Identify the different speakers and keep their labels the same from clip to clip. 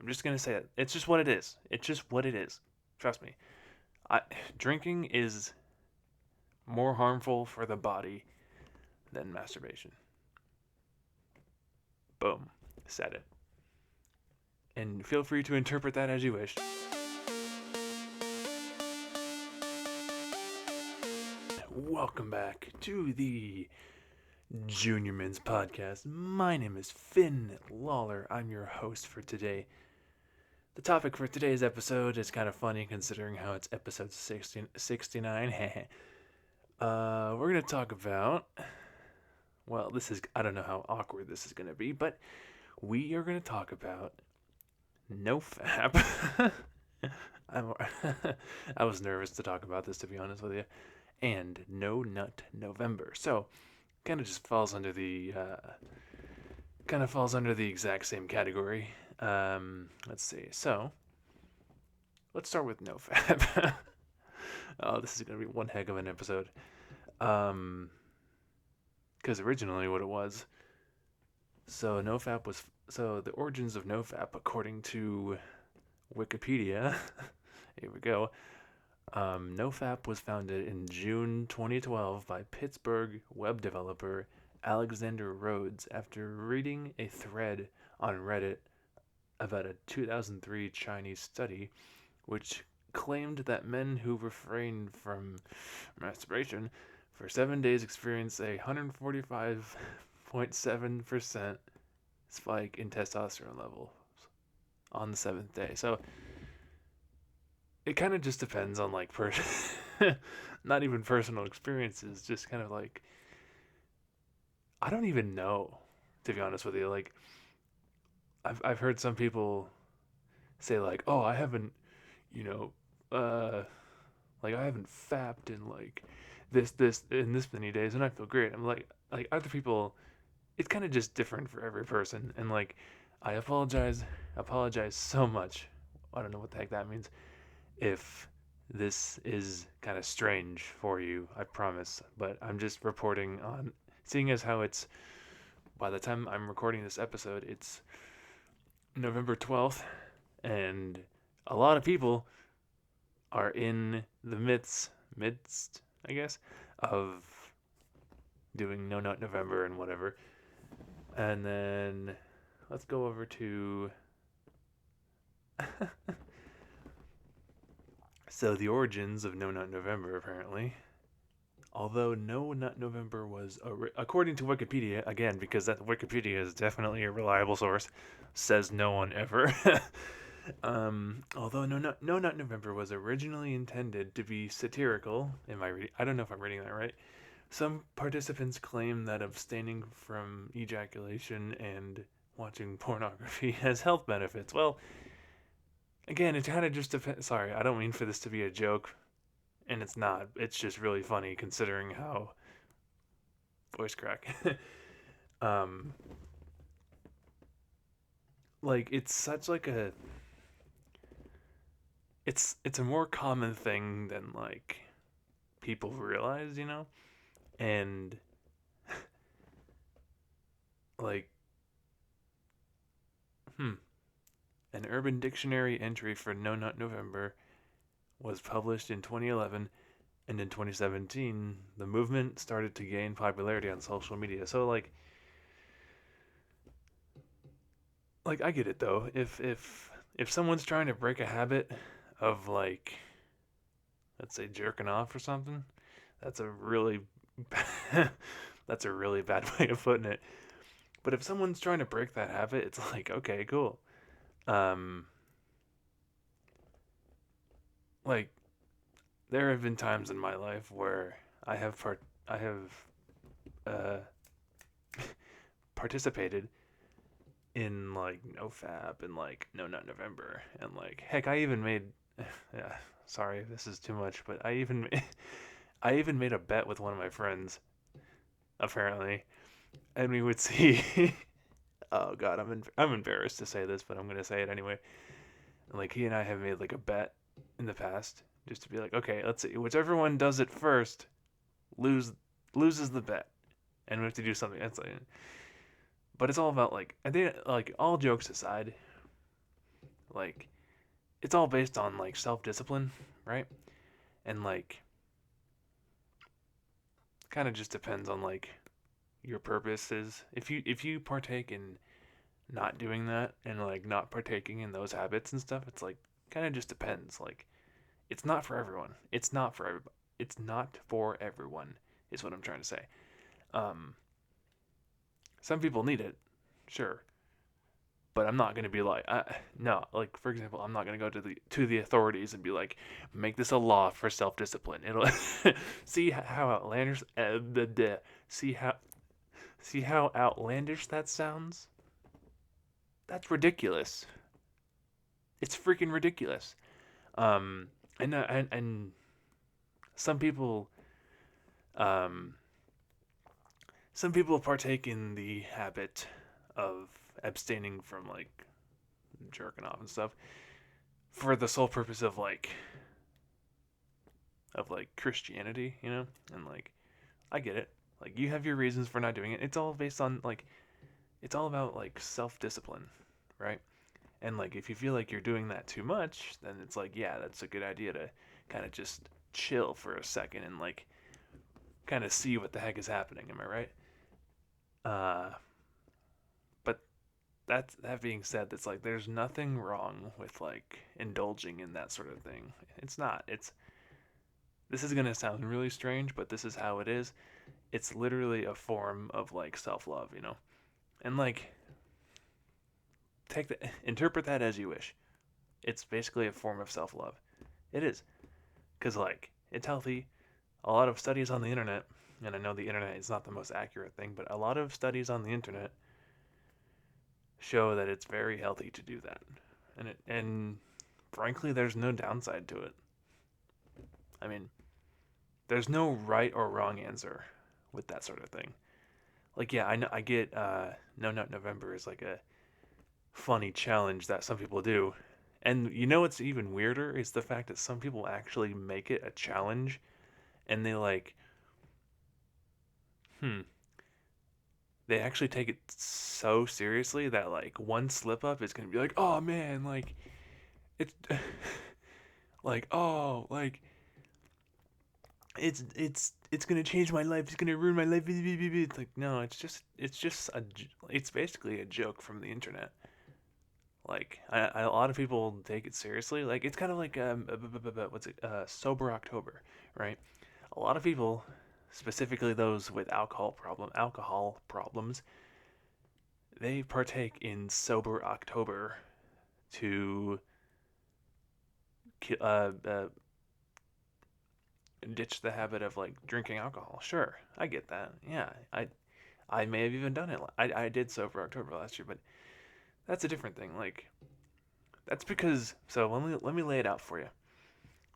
Speaker 1: I'm just gonna say it. It's just what it is. It's just what it is. Trust me. I, drinking is more harmful for the body than masturbation. Boom. Said it. And feel free to interpret that as you wish. Welcome back to the Junior Men's Podcast. My name is Finn Lawler. I'm your host for today. The topic for today's episode is kind of funny considering how it's episode 69. We're going to talk about, well, I don't know how awkward this is going to be, but we are going to talk about Nofap. I was nervous to talk about this, to be honest with you. And No Nut November. So, kind of just falls under the exact same category. Let's see. So, let's start with Nofap. Oh, this is gonna be one heck of an episode. Because originally what it was. So the origins of Nofap, according to Wikipedia. Here we go. Nofap was founded in June 2012 by Pittsburgh web developer Alexander Rhodes after reading a thread on Reddit about a 2003 Chinese study which claimed that men who refrained from masturbation for 7 days experienced a 145.7% spike in testosterone levels on the seventh day. So it kind of just depends on like not even personal experiences, just kind of like I don't even know, to be honest with you. Like I've heard some people say like, "Oh, I haven't, you know, like I haven't fapped in like this in this many days and I feel great." I'm like other people, it's kind of just different for every person, and like I apologize so much. I don't know what the heck that means. If this is kind of strange for you, I promise, but I'm just reporting on, seeing as how it's, by the time I'm recording this episode, it's November 12th, and a lot of people are in the midst, I guess, of doing No Nut November and whatever. And then let's go over to so the origins of No Nut November, apparently. Although No Nut November was, according to Wikipedia, again, because that Wikipedia is definitely a reliable source, says no one ever. Although No Nut November was originally intended to be satirical, I don't know if I'm reading that right. Some participants claim that abstaining from ejaculation and watching pornography has health benefits. Well, again, it kind of just depends. Sorry, I don't mean for this to be a joke, and it's not. It's just really funny considering how voice crack. um, like it's such like a it's a more common thing than like people realize, and like an Urban Dictionary entry for No Nut November was published in 2011, and in 2017 the movement started to gain popularity on social media. So like I get it though. If someone's trying to break a habit of like, let's say, jerking off or something, that's a really that's a really bad way of putting it. But if someone's trying to break that habit, it's like, okay, cool. Um like there have been times in my life where I have uh participated in like NoFap and like No Nut November, and like heck, I even made yeah, sorry if this is too much, but I even made a bet with one of my friends, apparently, and we would see. Oh God, I'm embarrassed to say this, but I'm gonna say it anyway. And like he and I have made like a bet in the past, just to be like, okay, let's see, whichever one does it first, lose loses the bet, and we have to do something. That's like, but it's all about like I think like all jokes aside, Like, it's all based on like self-discipline, right? And like kind of just depends on like your purposes. If you partake in not doing that and like not partaking in those habits and stuff, it's like kind of just depends. Like it's not for everyone. It's not for everybody. It's not for everyone is what I'm trying to say. Um some people need it, sure, but I'm not going to be like no, like for example, I'm not going to go to the authorities and be like make this a law for self-discipline. It'll see how outlandish see how see how outlandish that sounds? That's ridiculous. It's freaking ridiculous. Um, and some people, um, some people partake in the habit of abstaining from like jerking off and stuff for the sole purpose of like Christianity, you know, and like I get it. Like you have your reasons for not doing it. It's all based on like it's all about like self discipline, right? And like if you feel like you're doing that too much, then it's like, yeah, that's a good idea to kind of just chill for a second and like kind of see what the heck is happening. Am I right? Uh, but that being said, it's like there's nothing wrong with like indulging in that sort of thing. It's not. It's this is gonna sound really strange, but this is how it is. It's literally a form of like self love, you know. And like take the interpret that as you wish. It's basically a form of self love. It is. Because like it's healthy. A lot of studies on the internet, and I know the internet is not the most accurate thing, but a lot of studies on the internet show that it's very healthy to do that. And frankly there's no downside to it. I mean, there's no right or wrong answer with that sort of thing. Like yeah, I know I get No Nut November is like a funny challenge that some people do. And you know what's even weirder is the fact that some people actually make it a challenge and they like hmm they actually take it so seriously that like one slip up is gonna be like, oh man, like it's like oh like it's gonna change my life. It's gonna ruin my life. It's like no, it's basically a joke from the internet. Like a lot of people take it seriously. Like it's kind of like what's it sober October, right? A lot of people, specifically those with alcohol problems, they partake in sober October to ditch the habit of like drinking alcohol. Sure, I get that. Yeah, I may have even done it. I did sober October last year, but that's a different thing. Like that's because so let me lay it out for you.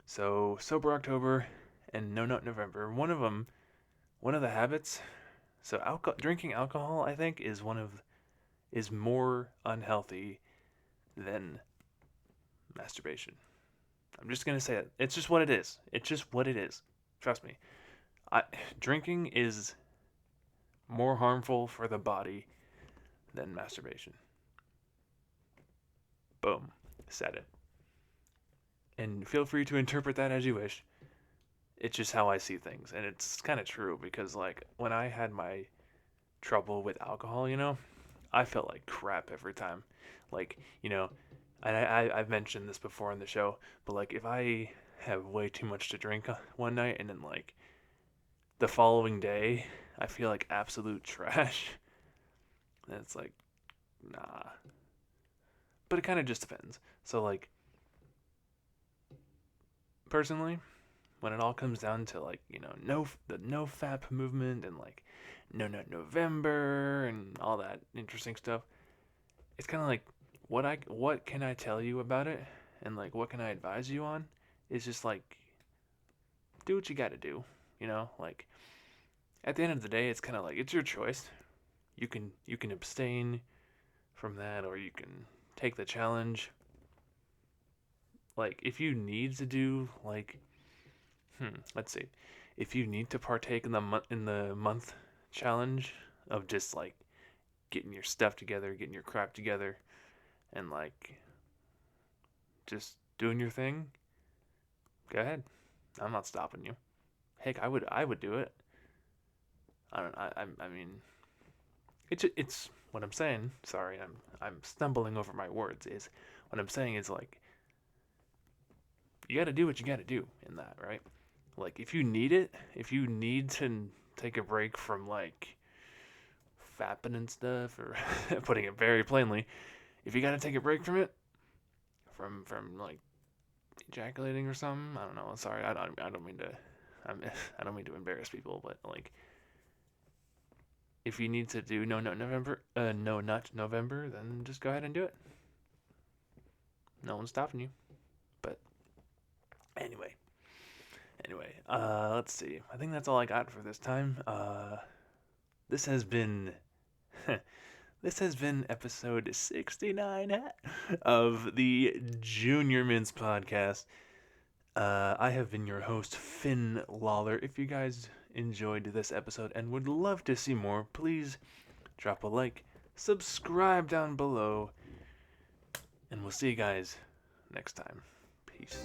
Speaker 1: So sober October and no nut November. One of the habits. So drinking alcohol, I think, is more unhealthy than masturbation. I'm just gonna say it. It's just what it is. It's just what it is. Trust me. I, drinking is more harmful for the body than masturbation. Boom. Said it. And feel free to interpret that as you wish. It's just how I see things. And it's kind of true because, like, when I had my trouble with alcohol, you know, I felt like crap every time. Like, you know, and I've mentioned this before on the show, but like, if I have way too much to drink one night and then, like, the following day, I feel like absolute trash, then it's like, nah. But it kind of just depends. So, like, personally, when it all comes down to like the Nofap movement and like No Nut November and all that interesting stuff, it's kind of like what can I tell you about it and like what can I advise you on is just like do what you got to do, like at the end of the day it's kind of like it's your choice. You can abstain from that or you can take the challenge. Like if you need to do like let's see. If you need to partake in the month challenge of just like getting your stuff together, getting your crap together, and like just doing your thing, go ahead. I'm not stopping you. Heck, I would do it. I don't. I mean, it's what I'm saying. Sorry, I'm stumbling over my words. Is what I'm saying is like you got to do what you got to do in that, right? Like if you need it, if you need to take a break from like fapping and stuff, or putting it very plainly, if you got to take a break from it, from like ejaculating or something, I don't know. Sorry, I don't mean to. I'm, I don't mean to embarrass people, but like if you need to do no nut November, no nut November, then just go ahead and do it. No one's stopping you. But anyway, let's see. I think that's all I got for this time. This has been this has been episode 69 of the Junior Mints podcast. I have been your host, Finn Lawler. If you guys enjoyed this episode and would love to see more, please drop a like, subscribe down below, and we'll see you guys next time. Peace.